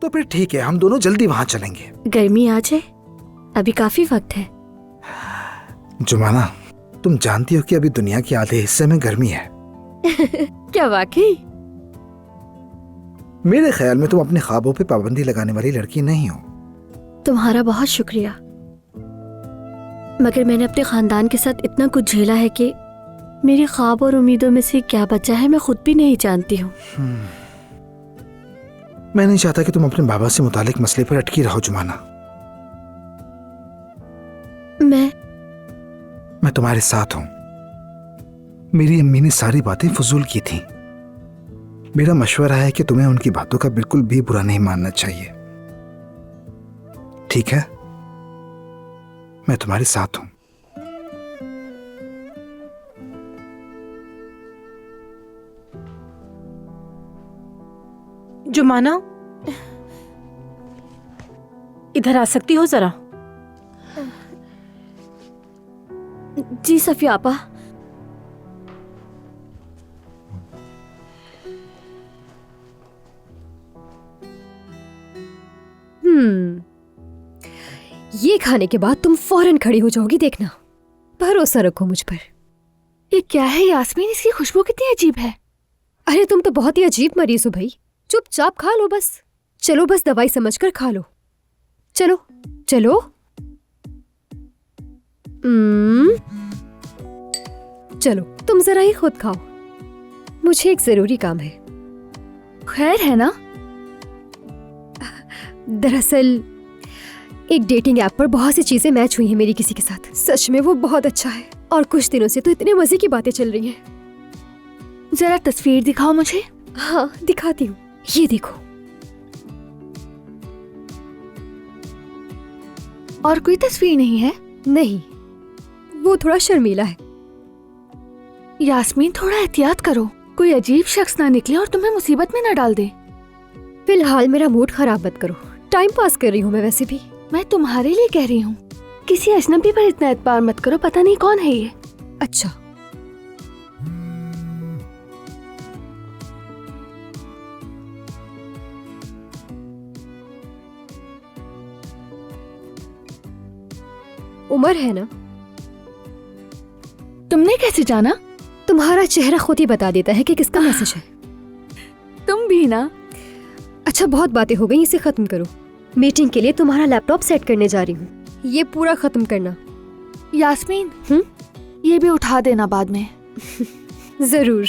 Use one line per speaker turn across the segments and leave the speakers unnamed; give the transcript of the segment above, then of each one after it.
तो फिर ठीक है, हम दोनों जल्दी वहां चलेंगे।
गर्मी आ जाए, अभी काफी वक्त है।
जुमाना, तुम जानती हो कि अभी दुनिया के आधे हिस्से में गर्मी है।
क्या वाकई?
मेरे ख्याल में तुम अपने ख्वाबों पे पाबंदी लगाने वाली लड़की नहीं हो।
तुम्हारा बहुत शुक्रिया, मगर मैंने अपने खानदान के साथ इतना कुछ झेला है कि मेरे ख्वाब और उम्मीदों में से क्या बचा है मैं खुद भी नहीं जानती हूँ।
मैं नहीं चाहता कि तुम अपने बाबा से मुतालिक मसले पर अटकी रहो जुमाना। मैं तुम्हारे साथ हूं। मेरी अम्मी ने सारी बातें फजूल की थी। मेरा मशवरा है कि तुम्हें उनकी बातों का बिल्कुल भी बुरा नहीं मानना चाहिए, ठीक है? मैं तुम्हारे साथ हूं।
जुमाना, इधर आ सकती हो जरा?
जी सफिया आपा।
ये खाने के बाद तुम फौरन खड़ी हो जाओगी, देखना। भरोसा रखो मुझ पर।
ये क्या है यास्मीन, इसकी खुशबू कितनी अजीब है।
अरे तुम तो बहुत ही अजीब मरीज हो भाई, चुपचाप खा लो बस। चलो, बस दवाई समझकर खा लो। चलो चलो। चलो तुम जरा ही खुद खाओ, मुझे एक जरूरी काम है।
खैर है ना?
दरअसल एक डेटिंग ऐप पर बहुत सी चीजें मैच हुई हैं मेरी किसी के साथ। सच में वो बहुत अच्छा है और कुछ दिनों से तो इतने मजे की बातें चल रही हैं।
जरा तस्वीर दिखाओ मुझे।
हाँ दिखाती हूँ, ये देखो।
और कोई तस्वीर नहीं है?
नहीं, वो थोड़ा शर्मीला है।
यास्मीन थोड़ा एहतियात करो, कोई अजीब शख्स ना निकले और तुम्हें मुसीबत में ना डाल दे।
फिलहाल मेरा मूड खराब मत करो, टाइम पास कर रही हूँ मैं वैसे भी।
मैं तुम्हारे लिए कह रही हूँ, किसी अजनबी पर इतना एतबार मत करो, पता नहीं कौन है ये।
अच्छा। उमर है ना?
तुमने कैसे जाना?
तुम्हारा चेहरा खुद ही बता देता है कि किसका मैसेज है।
तुम भी ना।
अच्छा बहुत बातें हो गई, इसे खत्म करो। मीटिंग के लिए तुम्हारा लैपटॉप सेट करने जा रही हूँ, ये पूरा खत्म करना।
यास्मीन ये भी उठा देना बाद में।
जरूर।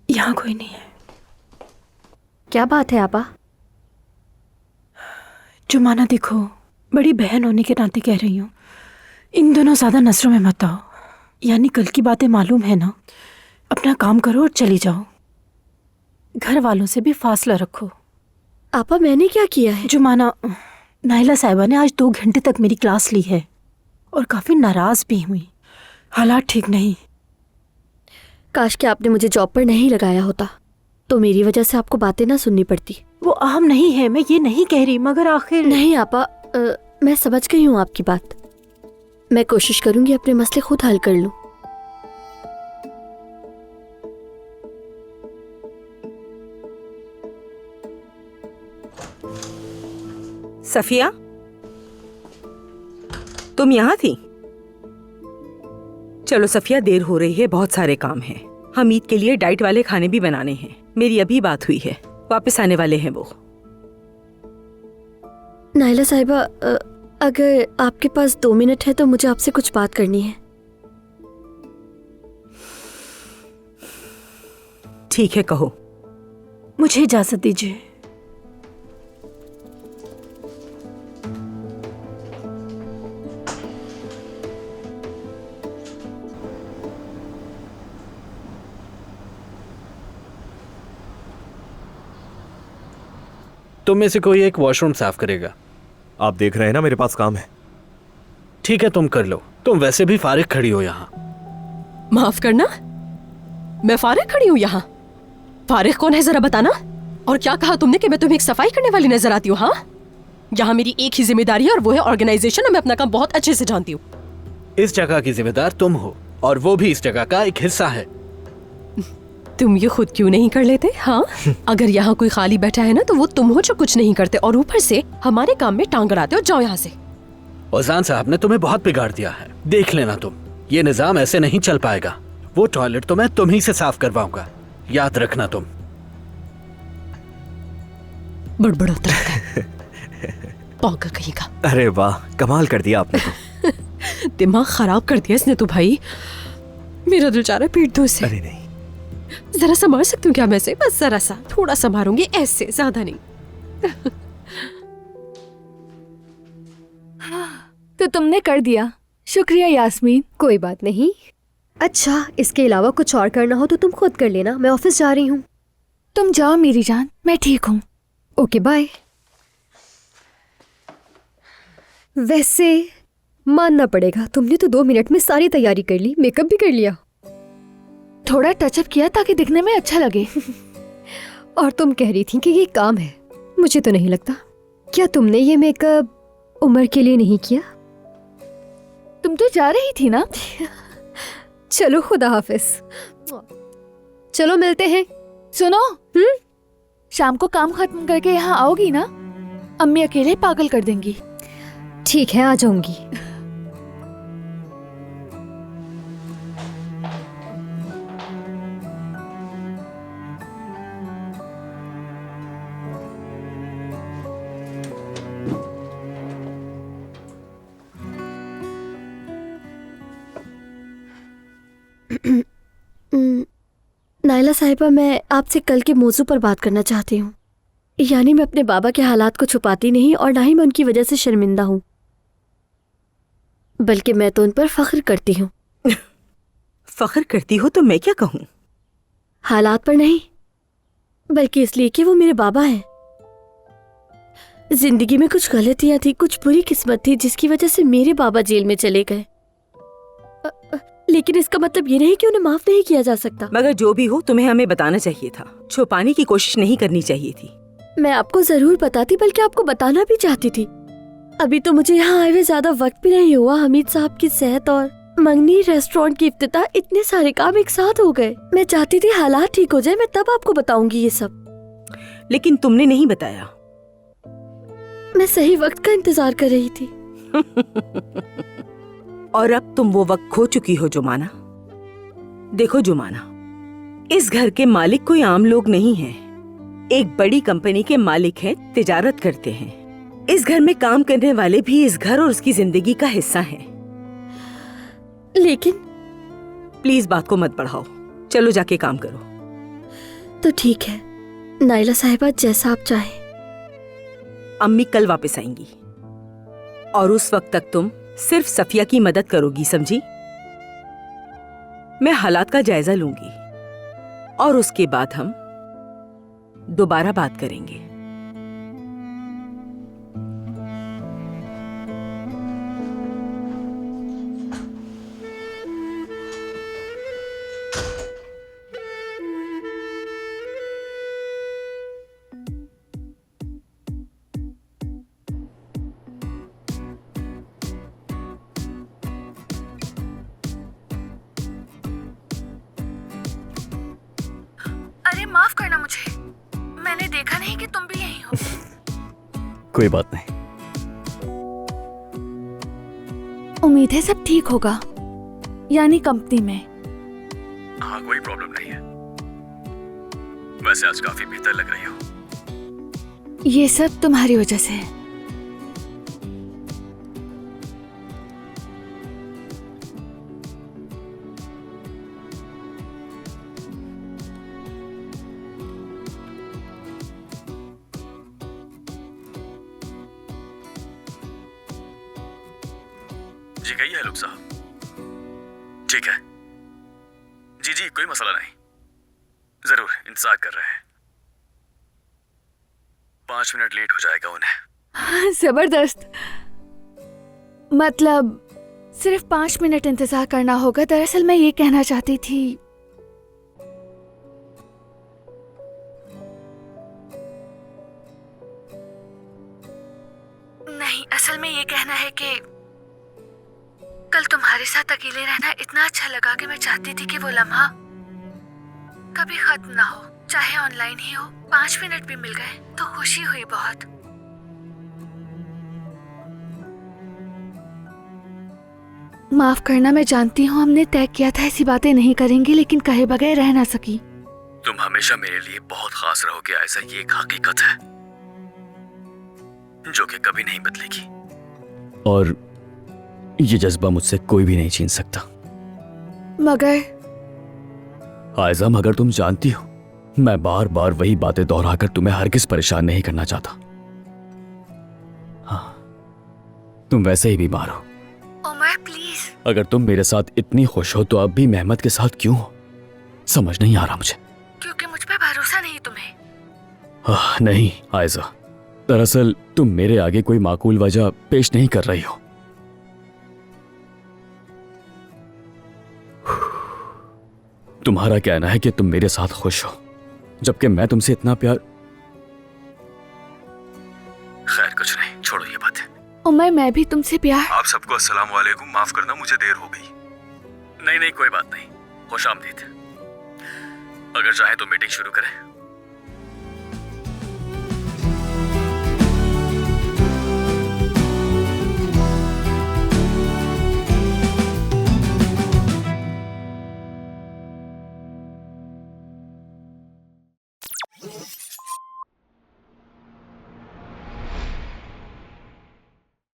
यहाँ कोई नहीं है।
क्या बात है आपा?
जुमाना देखो, बड़ी बहन होने के नाते कह रही हूँ, इन दोनों ज्यादा नजरों में मत आओ। यानी कल की बातें मालूम है ना। अपना काम करो और चली जाओ। घर वालों से भी फासला रखो।
आपा मैंने क्या किया है?
जुमाना, नाइला साहिबा ने आज 2 घंटे तक मेरी क्लास ली है और काफी नाराज भी हुई। हालात ठीक नहीं।
काश कि आपने मुझे जॉब पर नहीं लगाया होता, तो मेरी वजह से आपको बातें ना सुननी पड़ती।
वो अहम नहीं है, मैं ये नहीं कह रही, मगर आखिर।
नहीं आपा, मैं समझ गई हूँ आपकी बात। मैं कोशिश करूंगी अपने मसले खुद हल कर लूं।
सफिया, तुम यहाँ थी? चलो सफिया, देर हो रही है, बहुत सारे काम हैं। हम ईद के लिए डाइट वाले खाने भी बनाने हैं। मेरी अभी बात हुई है, वापस आने वाले हैं वो।
नाइला साहिबा, अगर आपके पास 2 मिनट है तो मुझे आपसे कुछ बात करनी है।
ठीक है, कहो।
मुझे इजाजत दीजिए।
तुम में से कोई एक वॉशरूम साफ करेगा।
आप देख रहे हैं ना, मेरे पास काम है।
ठीक है तुम कर लो, तुम वैसे भी फारिग खड़ी हो यहाँ।
माफ करना, मैं फारिग खड़ी हूँ यहाँ? फारिग कौन है जरा बताना। और क्या कहा तुमने कि मैं तुम्हें एक सफाई करने वाली नजर आती हूँ? हाँ, यहाँ मेरी एक ही जिम्मेदारी है और वो है ऑर्गेनाइजेशन, और मैं अपना काम बहुत अच्छे से जानती हूँ।
इस जगह की जिम्मेदार तुम हो और वो भी इस जगह का एक हिस्सा है।
तुम ये खुद क्यों नहीं कर लेते? हाँ, अगर यहाँ कोई खाली बैठा है ना तो वो तुम हो जो कुछ नहीं करते और ऊपर से हमारे काम में टांग अड़ाते हो। जाओ यहाँ से।
ओजान साहब ने तुम्हें बहुत बिगाड़ दिया है, देख लेना तुम। ये निजाम ऐसे नहीं चल पाएगा। वो टॉयलेट तो मैं तुम्ही से साफ करवाऊंगा, याद रखना तुम।
बड़बड़ होता रहता है। पागल कहीं का।
अरे वाह, कमाल कर दिया आपने तो।
दिमाग खराब कर दिया इसने तो भाई। मेरा दिल चाह रहा है पीट दो इसे।
अरे नहीं,
जरा संभाल सकती हूँ क्या मैं से? बस जरा सा, थोड़ा संभालूंगी, ऐसे, ज्यादा नहीं।
तो तुमने कर दिया, शुक्रिया यास्मीन।
कोई बात नहीं। अच्छा, इसके अलावा कुछ और करना हो तो तुम खुद कर लेना, मैं ऑफिस जा रही हूँ।
तुम जाओ मेरी जान, मैं ठीक हूँ।
Okay bye. वैसे मानना पड़ेगा, तुमने तो 2 मिनट में सारी तैयारी कर ली, मेकअप भी कर लिया।
थोड़ा टचअप किया ताकि दिखने में अच्छा लगे।
और तुम कह रही थी कि ये काम है। मुझे तो नहीं लगता। क्या तुमने ये मेकअप उमर के लिए नहीं किया?
तुम तो जा रही थी ना।
चलो खुदा हाफिज। चलो मिलते हैं।
सुनो, शाम को काम खत्म करके यहाँ आओगी ना? अम्मी अकेले पागल कर देंगी।
ठीक है, आ जाऊंगी।
नाइला साहिबा, मैं आपसे कल के मौजू पर बात करना चाहती हूँ। यानी मैं अपने बाबा के हालात को छुपाती नहीं और ना ही मैं उनकी वजह से शर्मिंदा हूँ, बल्कि मैं तो उन पर फख्र करती हूँ।
फख्र करती हो तो मैं क्या कहूँ?
हालात पर नहीं, बल्कि इसलिए कि वो मेरे बाबा हैं। जिंदगी में कुछ गलतियां थी, कुछ बुरी किस्मत थी जिसकी वजह से मेरे बाबा जेल में चले गए। लेकिन इसका मतलब ये नहीं कि उन्हें माफ नहीं किया जा सकता।
मगर जो भी हो, तुम्हें हमें बताना चाहिए था, छुपाने की कोशिश नहीं करनी चाहिए थी।
मैं आपको जरूर बताती, बल्कि आपको बताना भी चाहती थी। अभी तो मुझे यहाँ आए हुए ज्यादा वक्त भी नहीं हुआ। हमीद साहब की सेहत और मंगनी रेस्टोरेंट की इफ्तिताह, इतने सारे काम एक साथ हो गए। मैं चाहती थी हालात ठीक हो जाए, मैं तब आपको बताऊंगी ये सब।
लेकिन तुमने नहीं बताया।
मैं सही वक्त का इंतजार कर रही थी।
और अब तुम वो वक्त खो चुकी हो जुमाना। देखो जुमाना, इस घर के मालिक कोई आम लोग नहीं हैं। एक बड़ी कंपनी के मालिक हैं, तिजारत करते हैं। इस घर में काम करने वाले भी इस घर और उसकी जिंदगी का हिस्सा हैं।
लेकिन
प्लीज बात को मत बढ़ाओ, चलो जाके काम करो।
तो ठीक है नाइला साहिबा, जैसा आप चाहें।
अम्मी कल वापस आएंगी और उस वक्त तक तुम सिर्फ सफिया की मदद करोगी, समझी? मैं हालात का जायजा लूंगी और उसके बाद हम दोबारा बात करेंगे।
अरे माफ करना मुझे, मैंने देखा नहीं कि तुम भी यहीं हो।
कोई बात नहीं।
उम्मीद है सब ठीक होगा, यानी कंपनी में।
हाँ, कोई प्रॉब्लम नहीं है। वैसे आज काफी बेहतर लग रही हो।
ये सब तुम्हारी वजह से है।
जी कही है लोग साहब। ठीक है जी जी, कोई मसला नहीं, जरूर इंतजार कर रहे हैं। 5 मिनट लेट हो जाएगा उन्हें।
जबरदस्त। मतलब सिर्फ 5 मिनट इंतजार करना होगा। दरअसल मैं ये कहना चाहती थी। नहीं, असल में ये कहना है कि कल तुम्हारे साथ अकेले रहना इतना अच्छा लगा कि मैं चाहती थी कि वो लम्हा कभी खत्म ना हो, चाहे ऑनलाइन ही हो। 5 मिनट भी मिल गए तो खुशी हुई बहुत। माफ करना, मैं जानती हूँ हमने तय किया था ऐसी बातें नहीं करेंगे, लेकिन कहे बगैर रह ना सकी।
तुम हमेशा मेरे लिए बहुत खास रहोगे आयशा, ये एक हकीकत है जो कि कभी नहीं बदलेगी।
और ये जज्बा मुझसे कोई भी नहीं छीन सकता।
मगर
आयजा, मगर तुम जानती हो मैं बार बार वही बातें दोहराकर तुम्हें हरगिज परेशान नहीं करना चाहता। हाँ, तुम वैसे ही बीमार हो।
उमर प्लीज।
अगर तुम मेरे साथ इतनी खुश हो तो अब भी मेहमत के साथ क्यों हो? समझ नहीं आ रहा मुझे।
क्योंकि मुझ पे भरोसा नहीं तुम्हें।
नहीं आयजा, दरअसल तुम मेरे आगे कोई माकूल वजह पेश नहीं कर रही हो। तुम्हारा कहना है कि तुम मेरे साथ खुश हो, जबकि मैं तुमसे इतना प्यार।
खैर कुछ नहीं, छोड़ो ये बातें।
उमर, मैं भी तुमसे प्यार।
आप सबको अस्सलाम वालेकुम, माफ करना मुझे देर हो गई। नहीं नहीं कोई बात नहीं, खुश आमदीद। अगर चाहे तो मीटिंग शुरू करें।